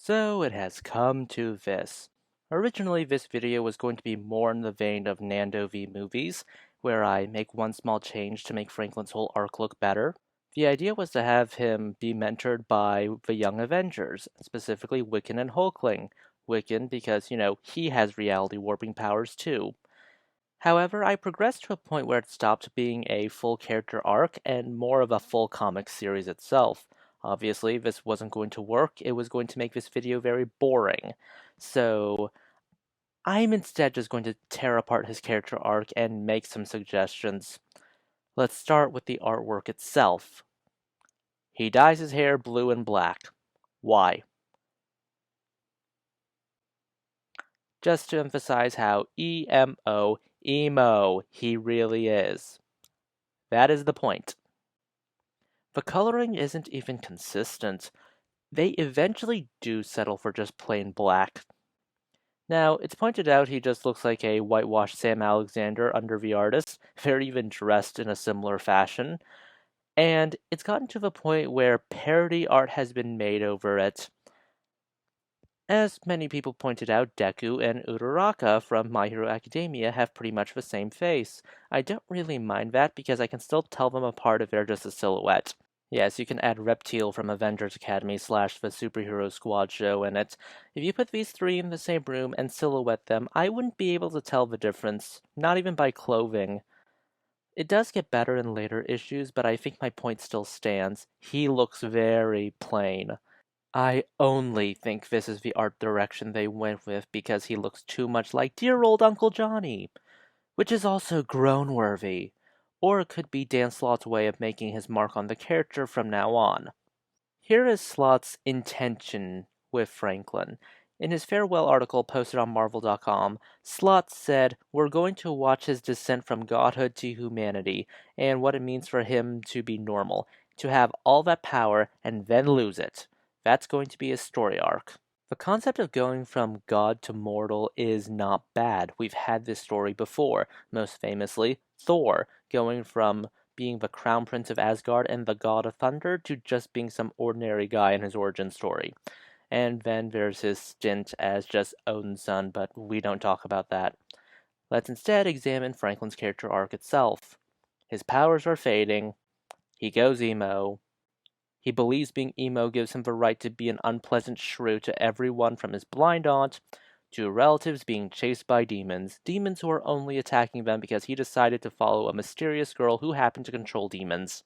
So it has come to this. Originally, this video was going to be more in the vein of Nando v Movies, where I make one small change to make Franklin's whole arc look better. The idea was to have him be mentored by the Young Avengers, specifically Wiccan and Hulkling. Wiccan because, he has reality warping powers too. However, I progressed to a point where it stopped being a full character arc and more of a full comic series itself. Obviously, this wasn't going to work, it was going to make this video very boring. So, I'm instead just going to tear apart his character arc and make some suggestions. Let's start with the artwork itself. He dyes his hair blue and black. Why? Just to emphasize how emo he really is. That is the point. The coloring isn't even consistent. They eventually do settle for just plain black. Now, it's pointed out he just looks like a whitewashed Sam Alexander under the artist. They're even dressed in a similar fashion. And it's gotten to the point where parody art has been made over it. As many people pointed out, Deku and Uraraka from My Hero Academia have pretty much the same face. I don't really mind that because I can still tell them apart if they're just a silhouette. Yes, you can add Reptile from Avengers Academy / the Superhero Squad show in it. If you put these three in the same room and silhouette them, I wouldn't be able to tell the difference, not even by clothing. It does get better in later issues, but I think my point still stands. He looks very plain. I only think this is the art direction they went with because he looks too much like dear old Uncle Johnny, which is also groan-worthy. Or it could be Dan Slott's way of making his mark on the character from now on. Here is Slott's intention with Franklin. In his farewell article posted on Marvel.com, Slott said, "We're going to watch his descent from godhood to humanity, and what it means for him to be normal, to have all that power and then lose it. That's going to be his story arc." The concept of going from god to mortal is not bad. We've had this story before, most famously Thor, going from being the crown prince of Asgard and the god of thunder to just being some ordinary guy in his origin story. And then there's his stint as just Odin's son, but we don't talk about that. Let's instead examine Franklin's character arc itself. His powers are fading. He goes emo. He believes being emo gives him the right to be an unpleasant shrew to everyone from his blind aunt to relatives being chased by demons who are only attacking them because he decided to follow a mysterious girl who happened to control demons.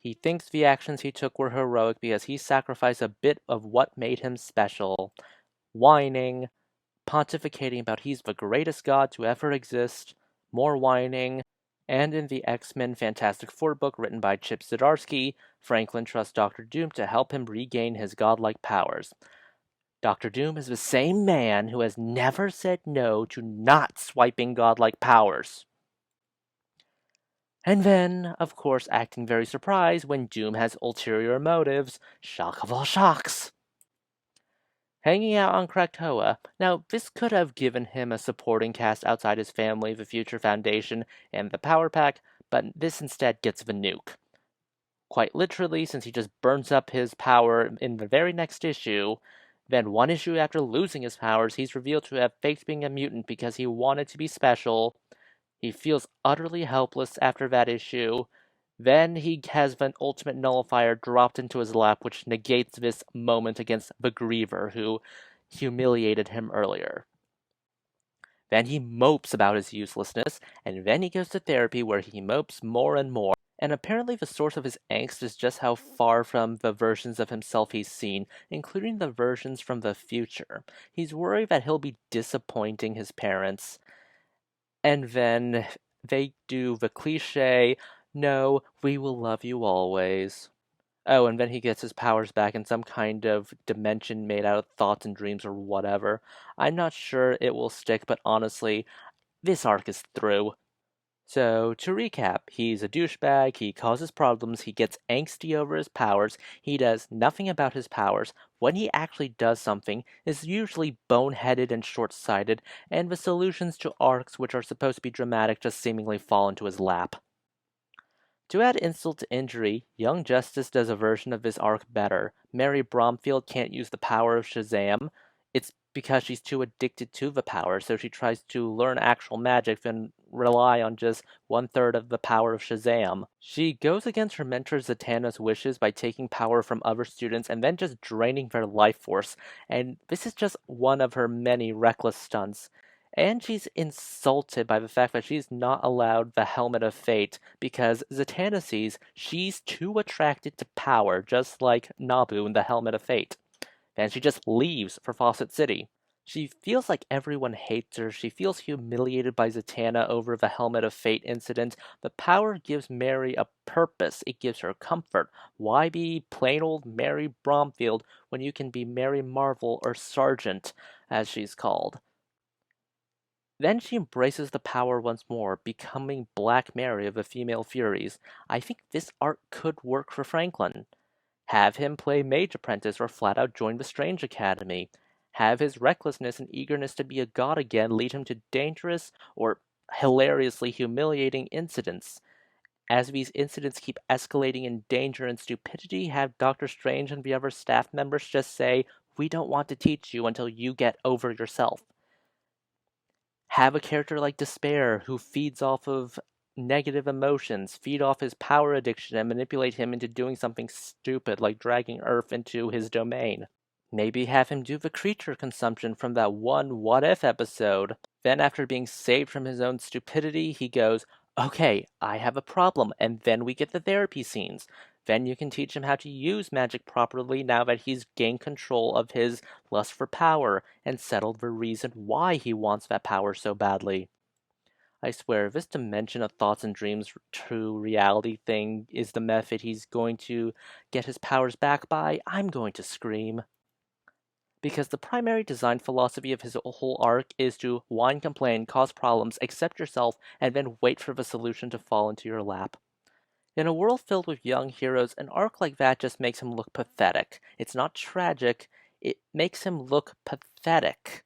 He thinks the actions he took were heroic because he sacrificed a bit of what made him special, whining, pontificating about he's the greatest god to ever exist, more whining, and in the X-Men Fantastic Four book written by Chip Zdarsky, Franklin trusts Doctor Doom to help him regain his godlike powers. Doctor Doom is the same man who has never said no to not swiping godlike powers. And then, of course, acting very surprised when Doom has ulterior motives. Shock of all shocks. Hanging out on Krakoa. Now, this could have given him a supporting cast outside his family, the Future Foundation, and the Power Pack, but this instead gets the nuke. Quite literally, since he just burns up his power in the very next issue. Then one issue after losing his powers, he's revealed to have faked being a mutant because he wanted to be special. He feels utterly helpless after that issue. Then he has an ultimate nullifier dropped into his lap, which negates this moment against the Griever, who humiliated him earlier. Then he mopes about his uselessness, and then he goes to therapy where he mopes more and more. And apparently the source of his angst is just how far from the versions of himself he's seen, including the versions from the future. He's worried that he'll be disappointing his parents. And then they do the cliche, "No, we will love you always." Oh, and then he gets his powers back in some kind of dimension made out of thoughts and dreams or whatever. I'm not sure it will stick, but honestly, this arc is through. So, to recap, he's a douchebag, he causes problems, he gets angsty over his powers, he does nothing about his powers, when he actually does something is usually boneheaded and short-sighted, and the solutions to arcs which are supposed to be dramatic just seemingly fall into his lap. To add insult to injury, Young Justice does a version of this arc better. Mary Bromfield can't use the power of Shazam. It's because she's too addicted to the power, so she tries to learn actual magic and rely on just one third of the power of Shazam. She goes against her mentor Zatanna's wishes by taking power from other students and then just draining their life force, and this is just one of her many reckless stunts. And she's insulted by the fact that she's not allowed the Helmet of Fate because Zatanna sees she's too attracted to power, just like Nabu in the Helmet of Fate. And she just leaves for Fawcett City. She feels like everyone hates her. She feels humiliated by Zatanna over the Helmet of Fate incident. The power gives Mary a purpose. It gives her comfort. Why be plain old Mary Bromfield when you can be Mary Marvel or Sargent, as she's called? Then she embraces the power once more, becoming Black Mary of the Female Furies. I think this arc could work for Franklin. Have him play Mage Apprentice or flat out join the Strange Academy. Have his recklessness and eagerness to be a god again lead him to dangerous or hilariously humiliating incidents. As these incidents keep escalating in danger and stupidity, have Doctor Strange and the other staff members just say, "We don't want to teach you until you get over yourself." Have a character like Despair who feeds off of negative emotions, feed off his power addiction, and manipulate him into doing something stupid like dragging Earth into his domain. Maybe have him do the creature consumption from that one What If episode. Then, after being saved from his own stupidity, he goes, "Okay, I have a problem," and then we get the therapy scenes. Then you can teach him how to use magic properly now that he's gained control of his lust for power and settled the reason why he wants that power so badly. I swear, if this dimension of thoughts and dreams to reality thing is the method he's going to get his powers back by, I'm going to scream. Because the primary design philosophy of his whole arc is to whine, complain, cause problems, accept yourself, and then wait for the solution to fall into your lap. In a world filled with young heroes, an arc like that just makes him look pathetic. It's not tragic, it makes him look pathetic.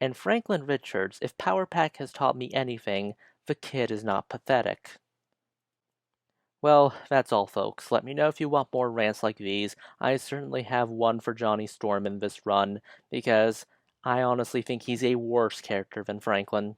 And Franklin Richards, if Power Pack has taught me anything, the kid is not pathetic. Well, that's all, folks. Let me know if you want more rants like these. I certainly have one for Johnny Storm in this run, because I honestly think he's a worse character than Franklin.